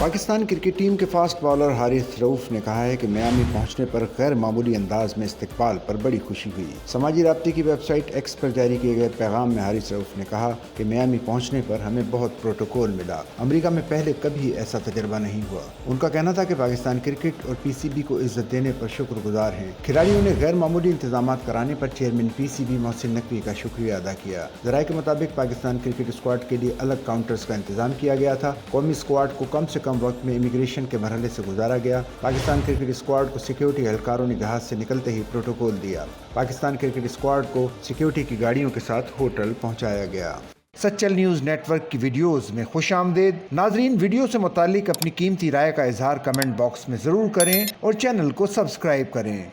Pakistan cricket team کے fast bowler Haris رؤف نے کہا ہے کہ میامی پہنچنے پر غیر معمولی انداز میں استقبال پر بڑی خوشی ہوئی۔ سماجی رابطے کی ویب سائٹ ایکس پر جاری کیے گئے پیغام میں حارث رؤف نے کہا کہ میامی پہنچنے پر ہمیں بہت پروٹوکول ملا۔ امریکہ میں پہلے کبھی ایسا تجربہ نہیں ہوا۔ ان کا کہنا تھا کہ پاکستان کرکٹ اور پی سی بی کو عزت دینے پر شکر گزار ہیں۔ کھلاڑیوں نے غیر معمولی انتظامات کرانے پر chairman P C B Mohsin Naqvi کا شکریہ ادا کیا۔ ذرائع کے مطابق پاکستان کرکٹ اسکواڈ کے لیے الگ کاؤنٹرز کا انتظام کیا گیا تھا۔ قومی اسکواڈ کو کم سے کم وقت میں امیگریشن کے مرحلے سے گزارا گیا۔ پاکستان کرکٹ اسکواڈ کو سیکیورٹی اہلکاروں نے جہاز سے نکلتے ہی پروٹوکول دیا۔ پاکستان کرکٹ اسکواڈ کو سیکیورٹی کی گاڑیوں کے ساتھ ہوٹل پہنچایا گیا۔ سچل نیوز نیٹ ورک کی ویڈیوز میں خوش آمدید۔ ناظرین، ویڈیو سے متعلق اپنی قیمتی رائے کا اظہار کمنٹ باکس میں ضرور کریں اور چینل کو سبسکرائب کریں۔